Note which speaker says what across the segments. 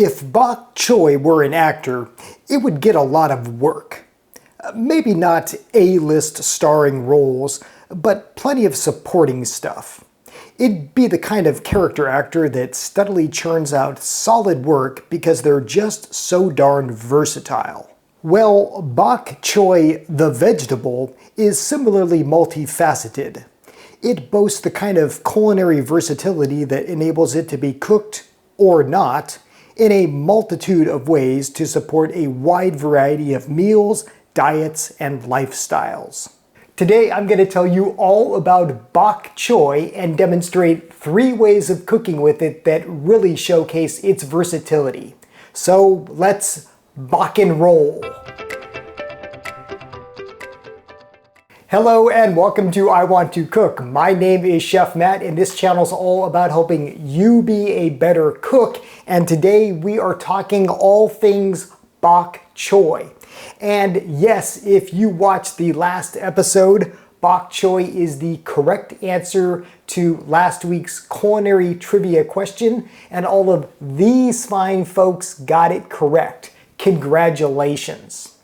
Speaker 1: If Bok Choy were an actor, it would get a lot of work. Maybe not A-list starring roles, but plenty of supporting stuff. It'd be the kind of character actor that steadily churns out solid work because they're just so darn versatile. Well, Bok Choy, the vegetable, is similarly multifaceted. It boasts the kind of culinary versatility that enables it to be cooked, or not, in a multitude of ways to support a wide variety of meals, diets, and lifestyles. Today I'm going to tell you all about Bok Choy and demonstrate 3 ways of cooking with it that really showcase its versatility. So let's bok and roll! Hello and welcome to I Want to Cook. My name is Chef Matt and this channel is all about helping you be a better cook. And today we are talking all things Bok Choy. And yes, if you watched the last episode, Bok Choy is the correct answer to last week's culinary trivia question, and all of these fine folks got it correct. Congratulations.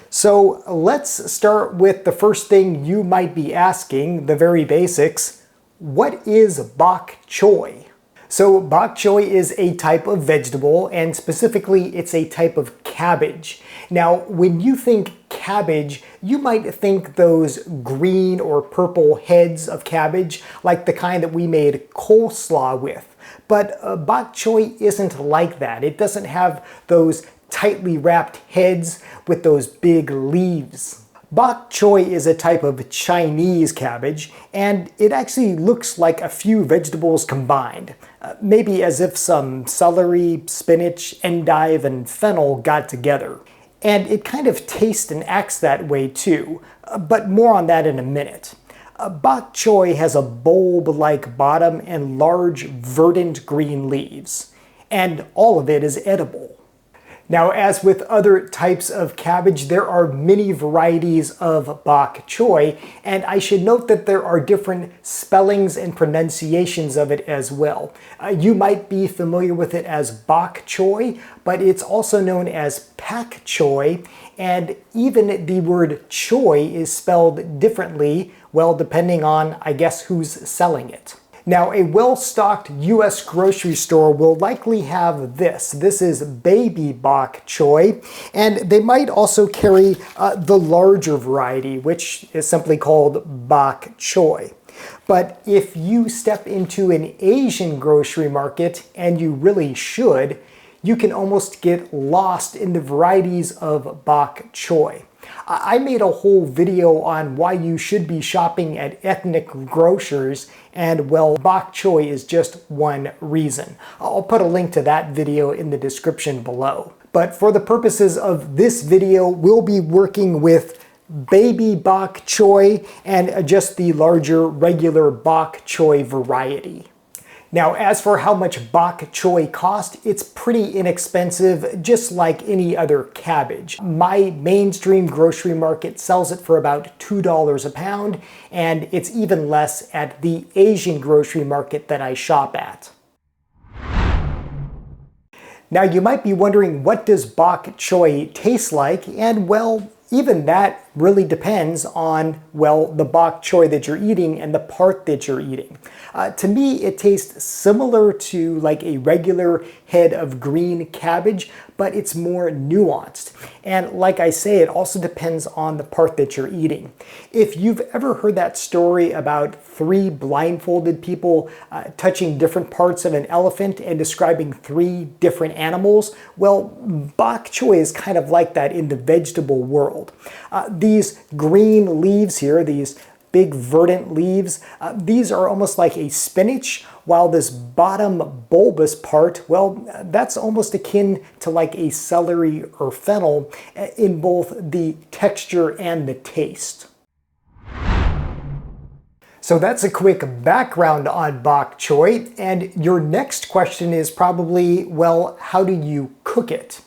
Speaker 1: So let's start with the first thing you might be asking, the very basics. What is Bok Choy? So Bok Choy is a type of vegetable, and specifically it's a type of cabbage. Now, when you think cabbage, you might think those green or purple heads of cabbage, like the kind that we made coleslaw with. But Bok Choy isn't like that. It doesn't have those tightly wrapped heads with those big leaves. Bok Choy is a type of Chinese cabbage, and it actually looks like a few vegetables combined. Maybe as if some celery, spinach, endive, and fennel got together. And it kind of tastes and acts that way too, but more on that in a minute. Bok Choy has a bulb-like bottom and large verdant green leaves, and all of it is edible. Now, as with other types of cabbage, there are many varieties of Bok Choy, and I should note that there are different spellings and pronunciations of it as well. You might be familiar with it as Bok Choy, but it's also known as Pak Choy, and even the word choy is spelled differently, well, depending on, I guess, who's selling it. Now, a well-stocked US grocery store will likely have this. This is baby Bok Choy, and they might also carry the larger variety, which is simply called Bok Choy. But if you step into an Asian grocery market, and you really should, you can almost get lost in the varieties of Bok Choy. I made a whole video on why you should be shopping at ethnic grocers, and well, Bok Choy is just one reason. I'll put a link to that video in the description below. But for the purposes of this video, we'll be working with baby Bok Choy and just the larger regular Bok Choy variety. Now, as for how much Bok Choy costs, it's pretty inexpensive, just like any other cabbage. My mainstream grocery market sells it for about $2 a pound, and it's even less at the Asian grocery market that I shop at. Now, you might be wondering, what does Bok Choy taste like? And well, even that really depends on, well, the Bok Choy that you're eating and the part that you're eating. To me, it tastes similar to like a regular head of green cabbage, but it's more nuanced. And like I say, it also depends on the part that you're eating. If you've ever heard that story about 3 blindfolded people touching different parts of an elephant and describing 3 different animals, well, Bok Choy is kind of like that in the vegetable world. These green leaves here, these big verdant leaves, these are almost like a spinach, while this bottom bulbous part, well, that's almost akin to like a celery or fennel in both the texture and the taste. So that's a quick background on Bok Choy, and your next question is probably, well, how do you cook it?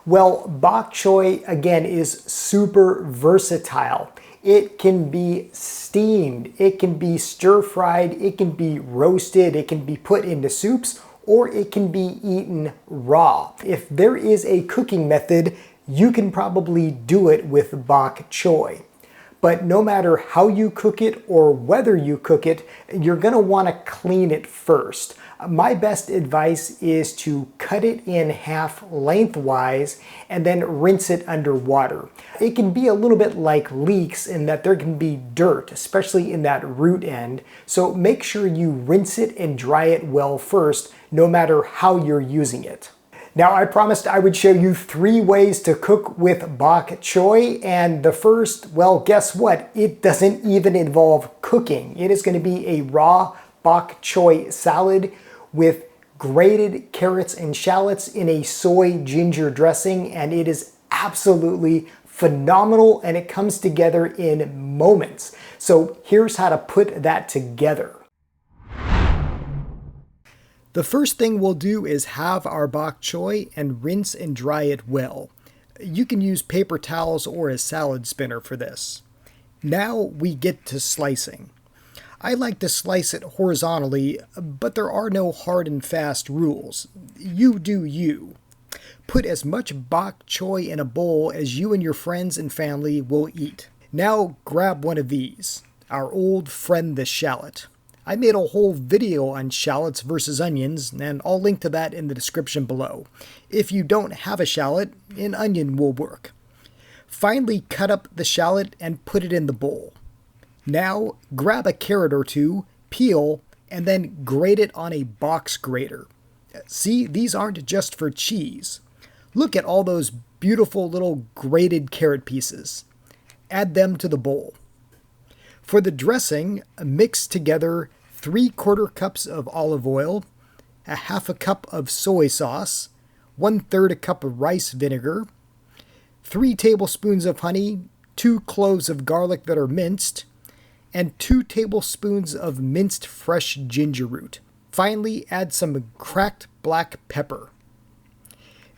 Speaker 1: Well, Bok Choy, again, is super versatile. It can be steamed, it can be stir-fried, it can be roasted, it can be put into soups, or it can be eaten raw. If there is a cooking method, you can probably do it with bok choy. But no matter how you cook it or whether you cook it, you're gonna wanna clean it first. My best advice is to cut it in half lengthwise and then rinse it under water. It can be a little bit like leeks in that there can be dirt, especially in that root end. So make sure you rinse it and dry it well first, no matter how you're using it. Now, I promised I would show you 3 ways to cook with bok choy, and the first, well, guess what? It doesn't even involve cooking. It is going to be a raw bok choy salad with grated carrots and shallots in a soy ginger dressing, and it is absolutely phenomenal, and it comes together in moments. So here's how to put that together. The first thing we'll do is have our bok choy and rinse and dry it well. You can use paper towels or a salad spinner for this. Now we get to slicing. I like to slice it horizontally, but there are no hard and fast rules. You do you. Put as much bok choy in a bowl as you and your friends and family will eat. Now grab one of these, our old friend the shallot. I made a whole video on shallots versus onions, and I'll link to that in the description below. If you don't have a shallot, an onion will work. Finally cut up the shallot and put it in the bowl. Now grab a carrot or two, peel, and then grate it on a box grater. See, these aren't just for cheese. Look at all those beautiful little grated carrot pieces. Add them to the bowl. For the dressing, mix together 3/4 cups of olive oil, a 1/2 cup of soy sauce, 1/3 a cup of rice vinegar, 3 tablespoons of honey, 2 cloves of garlic that are minced, and 2 tablespoons of minced fresh ginger root. Finally, add some cracked black pepper.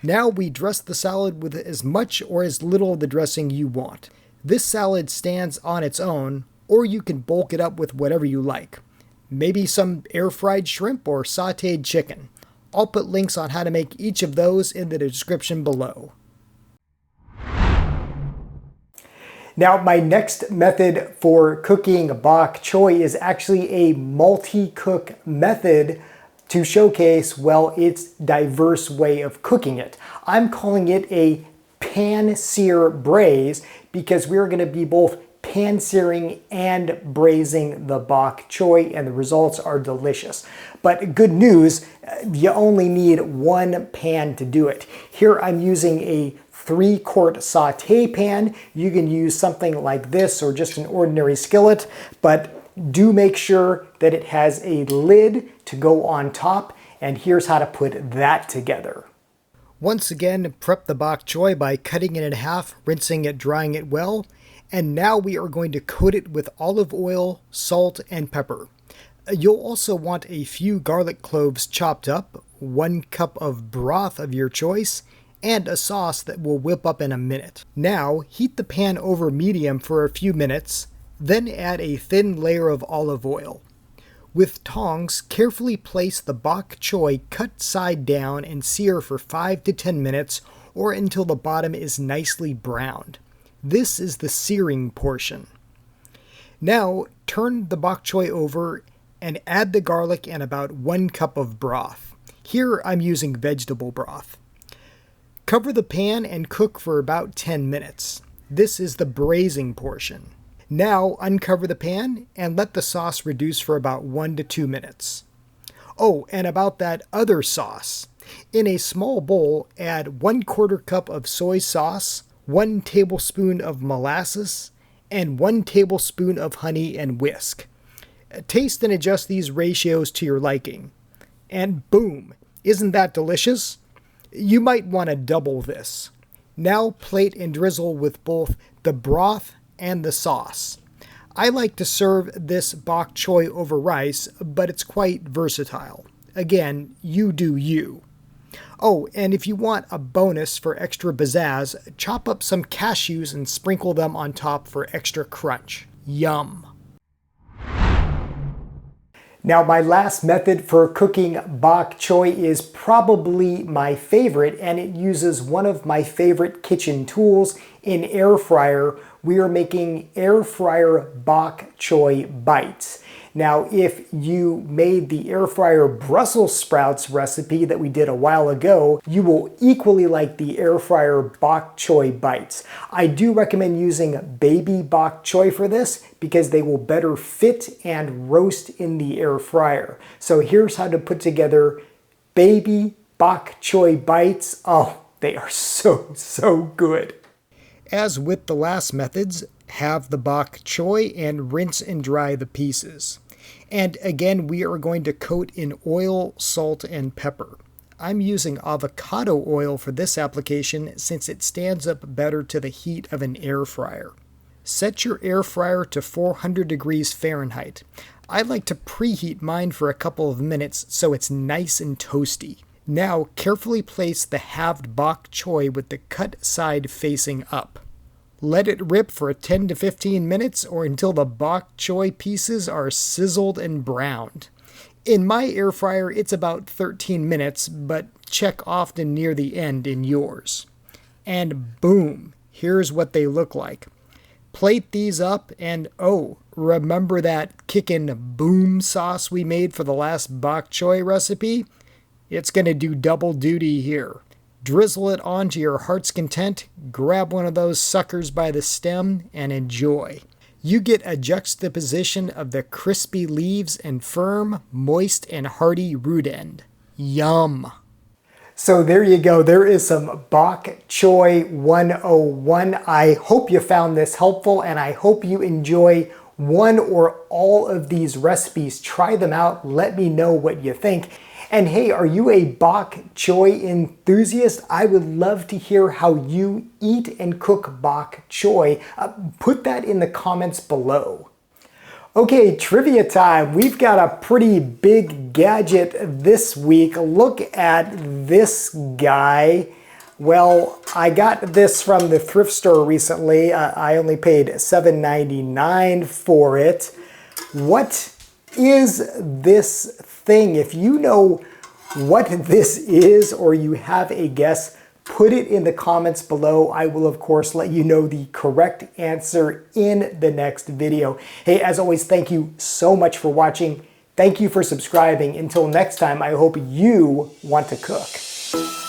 Speaker 1: Now we dress the salad with as much or as little of the dressing you want. This salad stands on its own, or you can bulk it up with whatever you like. Maybe some air-fried shrimp or sautéed chicken. I'll put links on how to make each of those in the description below. Now, my next method for cooking bok choy is actually a multi-cook method to showcase, well, its diverse way of cooking it. I'm calling it a pan-sear braise because we're going to be both pan-searing and braising the bok choy, and the results are delicious. But good news, you only need 1 pan to do it. Here I'm using a 3-quart saute pan. You can use something like this or just an ordinary skillet, but do make sure that it has a lid to go on top, and here's how to put that together. Once again, prep the bok choy by cutting it in half, rinsing it, drying it well. And now we are going to coat it with olive oil, salt, and pepper. You'll also want a few garlic cloves chopped up, 1 cup of broth of your choice, and a sauce that will whip up in a minute. Now, heat the pan over medium for a few minutes, then add a thin layer of olive oil. With tongs, carefully place the bok choy cut side down and sear for 5 to 10 minutes or until the bottom is nicely browned. This is the searing portion. Now, turn the bok choy over and add the garlic and about 1 cup of broth. Here I'm using vegetable broth. Cover the pan and cook for about 10 minutes. This is the braising portion. Now uncover the pan and let the sauce reduce for about 1 to 2 minutes. Oh, and about that other sauce. In a small bowl, add 1/4 cup of soy sauce, 1 tablespoon of molasses, and 1 tablespoon of honey, and whisk. Taste and adjust these ratios to your liking. And boom! Isn't that delicious? You might want to double this. Now plate and drizzle with both the broth and the sauce. I like to serve this bok choy over rice, but it's quite versatile. Again, you do you. Oh, and if you want a bonus for extra pizzazz, chop up some cashews and sprinkle them on top for extra crunch. Yum! Now, my last method for cooking bok choy is probably my favorite, and it uses one of my favorite kitchen tools, an air fryer. We are making air fryer bok choy bites. Now, if you made the air fryer Brussels sprouts recipe that we did a while ago, you will equally like the air fryer bok choy bites. I do recommend using baby bok choy for this because they will better fit and roast in the air fryer. So here's how to put together baby bok choy bites. Oh, they are so good. As with the last methods, have the bok choy and rinse and dry the pieces. And again, we are going to coat in oil, salt, and pepper. I'm using avocado oil for this application since it stands up better to the heat of an air fryer. Set your air fryer to 400 degrees Fahrenheit. I like to preheat mine for a couple of minutes so it's nice and toasty. Now, carefully place the halved bok choy with the cut side facing up. Let it rip for 10 to 15 minutes or until the bok choy pieces are sizzled and browned. In my air fryer, it's about 13 minutes, but check often near the end in yours. And boom, here's what they look like. Plate these up and oh, remember that kickin' boom sauce we made for the last bok choy recipe? It's gonna do double duty here. Drizzle it on to your heart's content, grab one of those suckers by the stem, and enjoy. You get a juxtaposition of the crispy leaves and firm, moist, and hearty root end. Yum! So there you go. There is some Bok Choy 101. I hope you found this helpful, and I hope you enjoy one or all of these recipes. Try them out. Let me know what you think. And hey, are you a bok choy enthusiast? I would love to hear how you eat and cook bok choy. Put that in the comments below. Okay, trivia time. We've got a pretty big gadget this week. Look at this guy. Well, I got this from the thrift store recently. I only paid $7.99 for it. What is this thing? If you know what this is or you have a guess, put it in the comments below. I will, of course, let you know the correct answer in the next video. Hey, as always, thank you so much for watching. Thank you for subscribing. Until next time, I hope you want to cook.